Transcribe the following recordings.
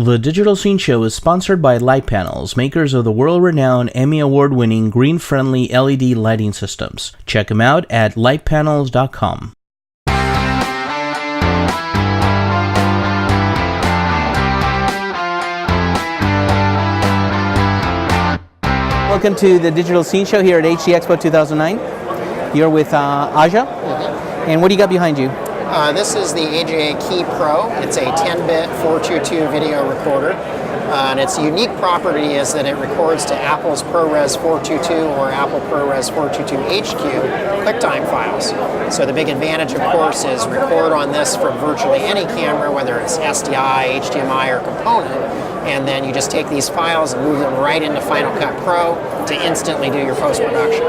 The Digital Scene Show is sponsored by Light Panels, makers of the world-renowned Emmy Award-winning green-friendly LED lighting systems. Check them out at lightpanels.com. Welcome to the Digital Scene Show here at HD Expo 2009. You're with Aja, and what do you got behind you? This is the AJA Key Pro. It's a 10-bit 422 video recorder. And its unique property is that it records to Apple's ProRes 422 or Apple ProRes 422 HQ QuickTime files. So the big advantage, of course, is record on this from virtually any camera, whether it's SDI, HDMI, or component, and then you just take these files and move them right into Final Cut Pro to instantly do your post-production.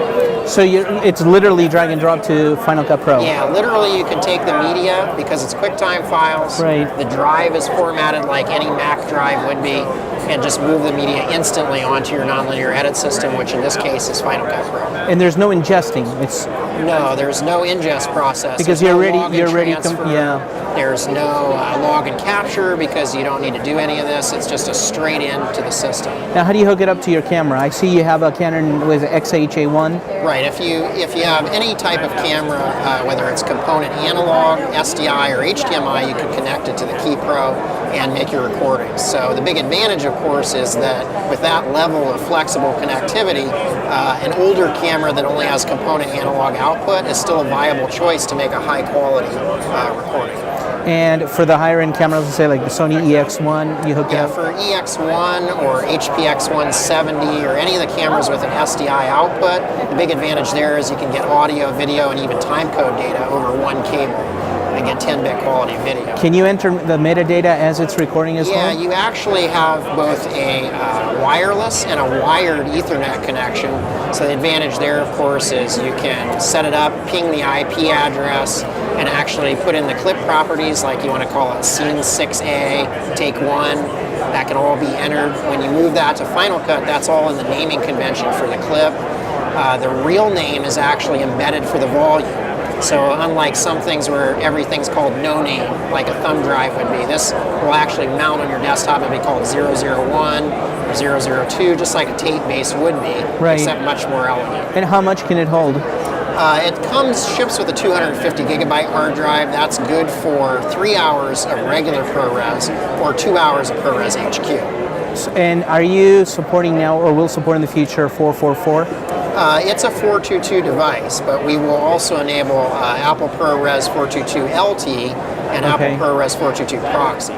So it's literally drag and drop to Final Cut Pro? Yeah, literally you can take the media, because it's QuickTime files, right. The drive is formatted like any Mac drive would be, and just move the media instantly onto your nonlinear edit system, which in this case is Final Cut Pro. And there's no ingesting? No, there's no ingest process. Because there's you're ready. There's no log and capture, because you don't need to do any of this. It's just a straight in to the system. Now, how do you hook it up to your camera? I see you have a Canon with XH-A1. Right. If you have any type of camera, whether it's component analog, SDI, or HDMI, you can connect it to the Key Pro and make your recordings. So the big advantage, of course, is that with that level of flexible connectivity, an older camera that only has component analog output is still a viable choice to make a high-quality recording. And for the higher-end cameras, let's say like the Sony EX1, you hook it up? Yeah, for EX1 or HPX170 or any of the cameras with an SDI output, the big advantage there is you can get audio, video, and even timecode data over one cable and get 10-bit quality video. Can you enter the metadata as it's recording as well? Yeah, you actually have both a wireless and a wired Ethernet connection. So the advantage there, of course, is you can set it up, ping the IP address, and actually put in the clip properties, like you want to call it Scene 6A, Take 1. That can all be entered. When you move that to Final Cut, that's all in the naming convention for the clip. The real name is actually embedded for the volume. So unlike some things where everything's called no name, like a thumb drive would be, this will actually mount on your desktop and be called 001 or 002, just like a tape base would be, right. Except much more elegant. And how much can it hold? It ships with a 250 gigabyte hard drive. That's good for 3 hours of regular ProRes or 2 hours of ProRes HQ. And are you supporting now, or will support in the future, 444? It's a 422 device, but we will also enable Apple ProRes 422 LT and Apple ProRes 422 Proxy.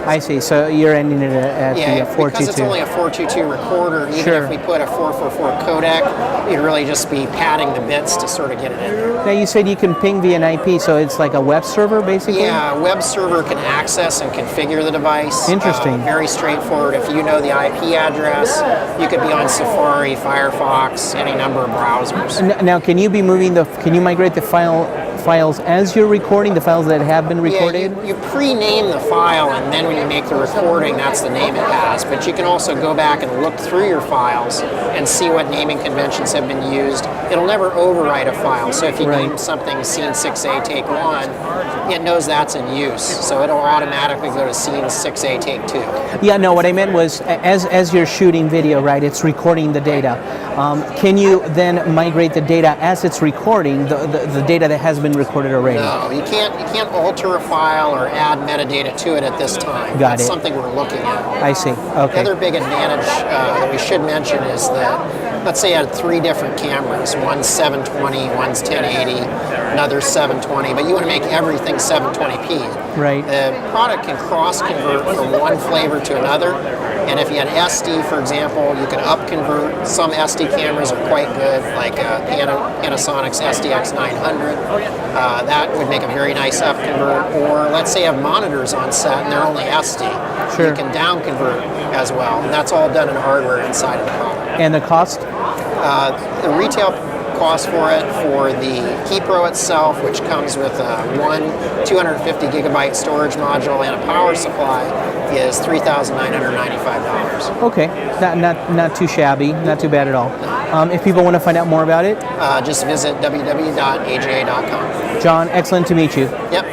I see. So you're ending it at the 422. Because it's only a 422 recorder, even if we put a 444 codec, you'd really just be padding the bits to sort of get it in there. Now you said you can ping via an IP, so it's like a web server, basically? Yeah, a web server can access and configure the device. Interesting. Very straightforward. If you know the IP address, you could be on Safari, Firefox, any number of browsers. Now, can you migrate the files as you're recording, the files that have been recorded? Yeah, you pre-name the file, and then when you make the recording, that's the name it has. But you can also go back and look through your files and see what naming conventions have been used. It'll never overwrite a file. So if you name something Scene 6A Take 1, it knows that's in use. So it'll automatically go to Scene 6A Take 2. Yeah, no, what I meant was as you're shooting video, right, it's recording the data. Can you then migrate the data as it's recording, the data that has been recorded already? No, you can't alter a file or add metadata to it at this time. Got That's it. something we're looking at. I see. Okay. The other big advantage that we should mention is that, let's say you had 3 different cameras. One's 720, one's 1080, another 720, but you want to make everything 720p. Right. The product can cross-convert from one flavor to another, and if you had SD, for example, you could up-convert. Some SD cameras are quite good, like Panasonic's SDX900. That would make a very nice up-convert. Or let's say you have monitors on set and they're only SD. Sure. You can down-convert as well, and that's all done in hardware inside of the product. And the cost? The retail cost for it, for the Key Pro itself, which comes with one 250 gigabyte storage module and a power supply, is $3,995. Okay, not too shabby, not too bad at all. If people want to find out more about it, just visit www.aja.com. John, excellent to meet you. Yep.